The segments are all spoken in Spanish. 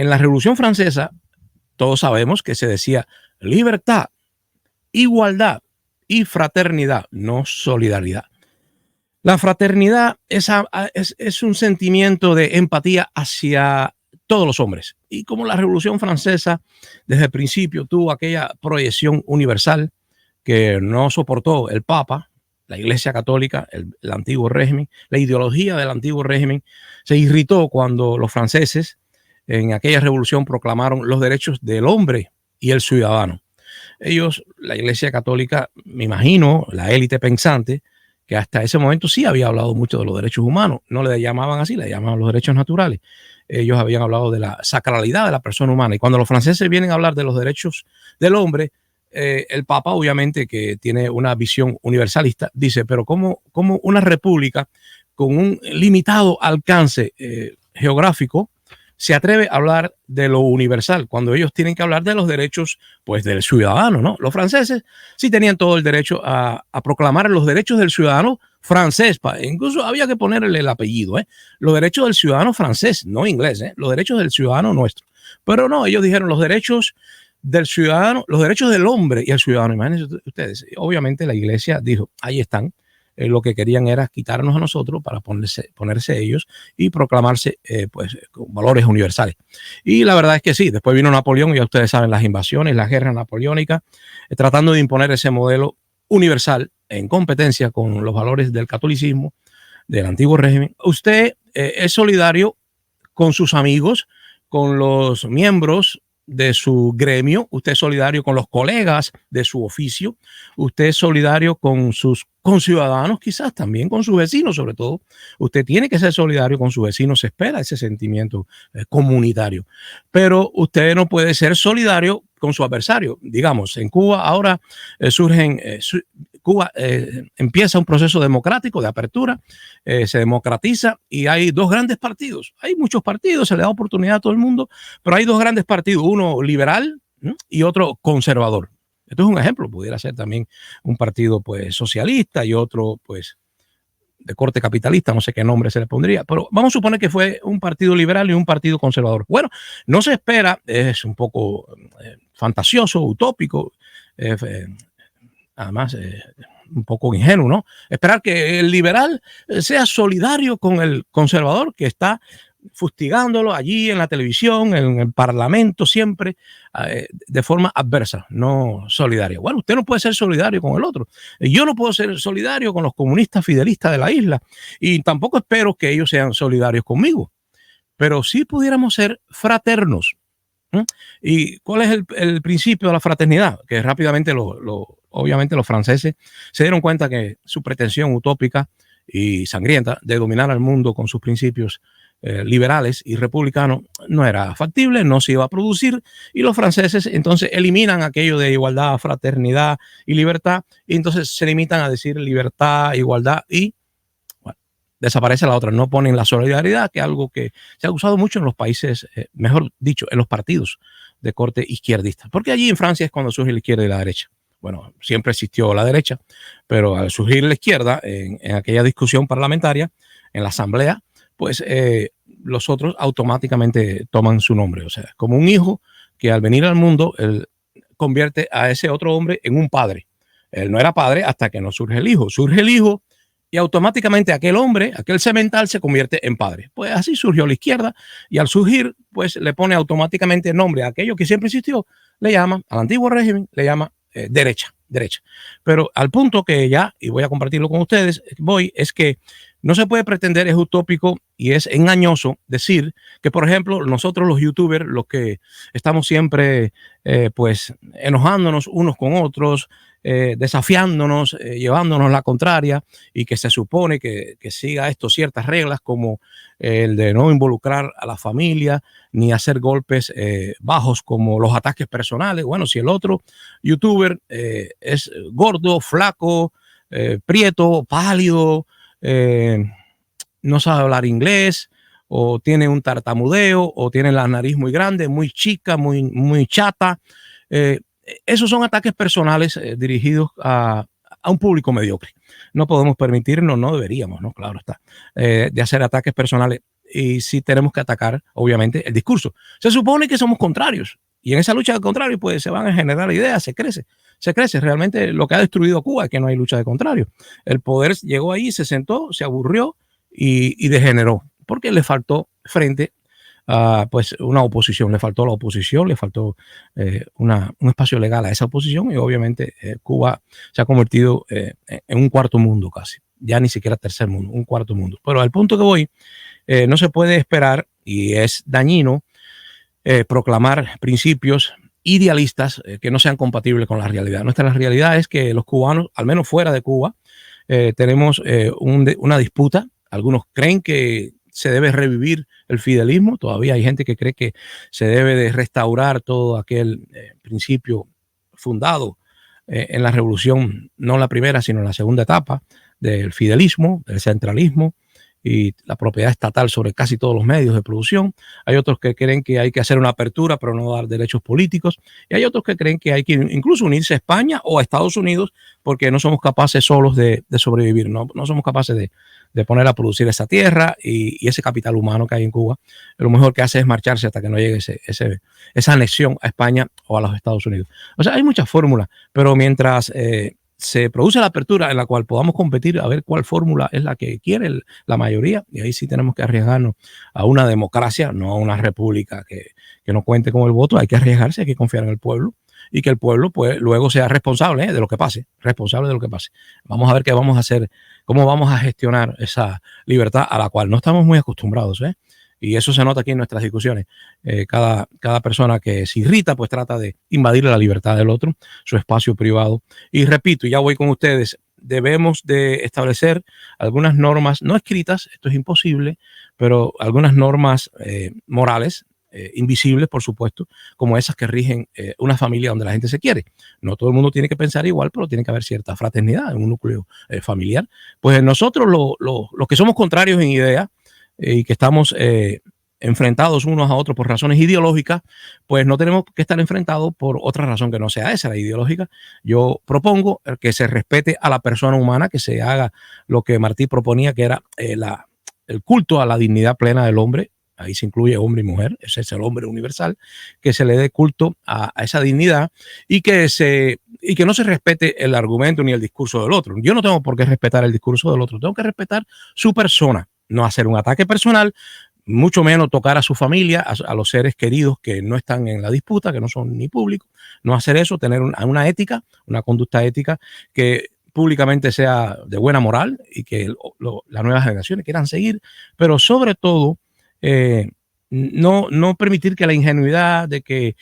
en la Revolución Francesa, todos sabemos que se decía libertad, igualdad y fraternidad, no solidaridad. La fraternidad es un sentimiento de empatía hacia todos los hombres. Y como la Revolución Francesa desde el principio tuvo aquella proyección universal que no soportó el Papa, la Iglesia Católica, el antiguo régimen, la ideología del antiguo régimen, se irritó cuando los franceses en aquella revolución proclamaron los derechos del hombre y el ciudadano. Ellos, la Iglesia Católica, me imagino, la élite pensante, que hasta ese momento sí había hablado mucho de los derechos humanos, no le llamaban así, le llamaban los derechos naturales. Ellos habían hablado de la sacralidad de la persona humana. Y cuando los franceses vienen a hablar de los derechos del hombre, el Papa, obviamente, que tiene una visión universalista, dice, pero ¿cómo una república con un limitado alcance geográfico se atreve a hablar de lo universal cuando ellos tienen que hablar de los derechos, pues, del ciudadano, ¿no? Los franceses sí tenían todo el derecho a proclamar los derechos del ciudadano francés, incluso había que ponerle el apellido, los derechos del ciudadano francés, no inglés, los derechos del ciudadano nuestro. Pero no, ellos dijeron los derechos del ciudadano, los derechos del hombre y el ciudadano. Imagínense ustedes, obviamente la iglesia dijo, ahí están. Lo que querían era quitarnos a nosotros para ponerse ellos y proclamarse pues con valores universales. Y la verdad es que sí, después vino Napoleón, y ya ustedes saben las invasiones, las guerras napoleónicas, tratando de imponer ese modelo universal en competencia con los valores del catolicismo, del antiguo régimen. Usted es solidario con sus amigos, con los miembros de su gremio, usted es solidario con los colegas de su oficio, usted es solidario con sus conciudadanos, quizás también con sus vecinos, sobre todo. Usted tiene que ser solidario con sus vecinos, se espera ese sentimiento comunitario, pero usted no puede ser solidario con su adversario. Digamos, en Cuba ahora Cuba empieza un proceso democrático de apertura, se democratiza y hay dos grandes partidos. Hay muchos partidos, se le da oportunidad a todo el mundo, pero hay dos grandes partidos, uno liberal, ¿no?, y otro conservador. Esto es un ejemplo, pudiera ser también un partido pues socialista y otro pues de corte capitalista, no sé qué nombre se le pondría, pero vamos a suponer que fue un partido liberal y un partido conservador. Bueno, no se espera, es un poco fantasioso, utópico, además un poco ingenuo, ¿no? Esperar que el liberal sea solidario con el conservador que está fustigándolo allí en la televisión, en el parlamento, siempre de forma adversa, no solidaria. Bueno, usted no puede ser solidario con el otro. Yo no puedo ser solidario con los comunistas fidelistas de la isla y tampoco espero que ellos sean solidarios conmigo, pero sí pudiéramos ser fraternos. ¿Y cuál es el principio de la fraternidad? Que rápidamente obviamente los franceses se dieron cuenta que su pretensión utópica y sangrienta de dominar al mundo con sus principios liberales y republicanos no era factible, no se iba a producir, y los franceses entonces eliminan aquello de igualdad, fraternidad y libertad, y entonces se limitan a decir libertad, igualdad y bueno, desaparece la otra, no ponen la solidaridad, que es algo que se ha usado mucho en los países, mejor dicho, en los partidos de corte izquierdista, porque allí en Francia es cuando surge la izquierda y la derecha. Bueno, siempre existió la derecha, pero al surgir la izquierda en aquella discusión parlamentaria, en la asamblea, pues los otros automáticamente toman su nombre. O sea, como un hijo que al venir al mundo, él convierte a ese otro hombre en un padre. Él no era padre hasta que no surge el hijo. Surge el hijo y automáticamente aquel hombre, aquel semental se convierte en padre. Pues así surgió la izquierda y al surgir, pues le pone automáticamente el nombre a aquello que siempre existió, le llama, al antiguo régimen, le llama derecha. Pero al punto que ya, y voy a compartirlo con ustedes, es que no se puede pretender, es utópico y es engañoso decir que, por ejemplo, nosotros los youtubers, los que estamos siempre pues enojándonos unos con otros, desafiándonos, llevándonos la contraria, y que se supone que siga esto ciertas reglas como el de no involucrar a la familia ni hacer golpes bajos como los ataques personales. Bueno, si el otro youtuber es gordo, flaco, prieto, pálido, no sabe hablar inglés, o tiene un tartamudeo, o tiene la nariz muy grande, muy chica, muy chata, esos son ataques personales dirigidos a un público mediocre. No podemos permitirnos, no deberíamos, ¿no? Claro está, de hacer ataques personales y sí tenemos que atacar, obviamente, el discurso. Se supone que somos contrarios y en esa lucha de contrarios pues se van a generar ideas, se crece. Realmente lo que ha destruido Cuba es que no hay lucha de contrarios. El poder llegó ahí, se sentó, se aburrió y degeneró porque le faltó frente pues una oposición, le faltó la oposición, le faltó un espacio legal a esa oposición y obviamente Cuba se ha convertido en un cuarto mundo casi, ya ni siquiera tercer mundo, un cuarto mundo. Pero al punto que voy, no se puede esperar y es dañino proclamar principios idealistas que no sean compatibles con la realidad. Nuestra realidad es que los cubanos, al menos fuera de Cuba, tenemos una disputa. Algunos creen que se debe revivir el fidelismo. Todavía hay gente que cree que se debe de restaurar todo aquel principio fundado en la revolución, no en la primera, sino en la segunda etapa del fidelismo, del centralismo y la propiedad estatal sobre casi todos los medios de producción. Hay otros que creen que hay que hacer una apertura, pero no dar derechos políticos. Y hay otros que creen que hay que incluso unirse a España o a Estados Unidos porque no somos capaces solos de sobrevivir. No somos capaces de poner a producir esa tierra y ese capital humano que hay en Cuba. Lo mejor que hace es marcharse hasta que no llegue esa anexión a España o a los Estados Unidos. O sea, hay muchas fórmulas, pero mientras se produce la apertura en la cual podamos competir a ver cuál fórmula es la que quiere la mayoría, y ahí sí tenemos que arriesgarnos a una democracia, no a una república que no cuente con el voto. Hay que arriesgarse, hay que confiar en el pueblo y que el pueblo pues luego sea responsable de lo que pase, Vamos a ver qué vamos a hacer, cómo vamos a gestionar esa libertad a la cual no estamos muy acostumbrados, y eso se nota aquí en nuestras discusiones. Cada persona que se irrita pues trata de invadir la libertad del otro, su espacio privado. Y repito, ya voy con ustedes, debemos de establecer algunas normas no escritas, esto es imposible, pero algunas normas morales, invisibles, por supuesto, como esas que rigen una familia donde la gente se quiere. No todo el mundo tiene que pensar igual, pero tiene que haber cierta fraternidad en un núcleo familiar. Pues nosotros los que somos contrarios en idea y que estamos enfrentados unos a otros por razones ideológicas, pues no tenemos que estar enfrentados por otra razón que no sea esa, la ideológica. Yo propongo que se respete a la persona humana, que se haga lo que Martí proponía, que era el culto a la dignidad plena del hombre. Ahí se incluye hombre y mujer, ese es el hombre universal, que se le dé culto a esa dignidad y que no se respete el argumento ni el discurso del otro. Yo no tengo por qué respetar el discurso del otro, tengo que respetar su persona, no hacer un ataque personal, mucho menos tocar a su familia, a los seres queridos que no están en la disputa, que no son ni públicos, no hacer eso, tener una ética, una conducta ética que públicamente sea de buena moral y que las nuevas generaciones quieran seguir, pero sobre todo no permitir que la ingenuidad de que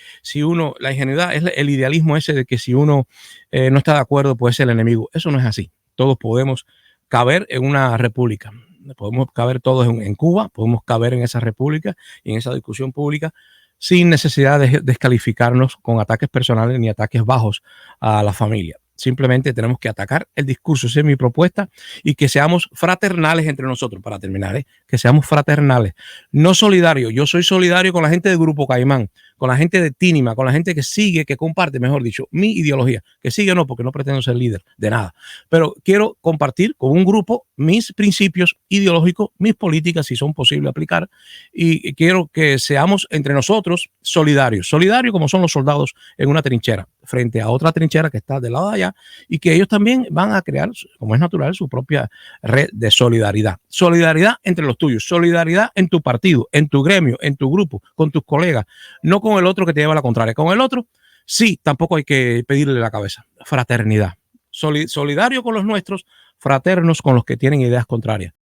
la ingenuidad es el idealismo ese de que si uno no está de acuerdo puede ser el enemigo. Eso no es así. Todos podemos caber en una república. Podemos caber todos en Cuba, podemos caber en esa república y en esa discusión pública sin necesidad de descalificarnos con ataques personales ni ataques bajos a la familia. Simplemente tenemos que atacar el discurso, esa es mi propuesta, y que seamos fraternales entre nosotros, para terminar, que seamos fraternales, no solidarios. Yo soy solidario con la gente del Grupo Caimán, con la gente de Tínima, con la gente que sigue, que comparte, mejor dicho, mi ideología, que sigue no, porque no pretendo ser líder de nada, pero quiero compartir con un grupo mis principios ideológicos, mis políticas, si son posibles aplicar, y quiero que seamos entre nosotros solidarios como son los soldados en una trinchera, frente a otra trinchera que está del lado de allá, y que ellos también van a crear, como es natural, su propia red de solidaridad. Solidaridad entre los tuyos, solidaridad en tu partido, en tu gremio, en tu grupo, con tus colegas, no con el otro que te lleva a la contraria. Con el otro, sí, tampoco hay que pedirle la cabeza. Fraternidad. Solidario con los nuestros, fraternos con los que tienen ideas contrarias.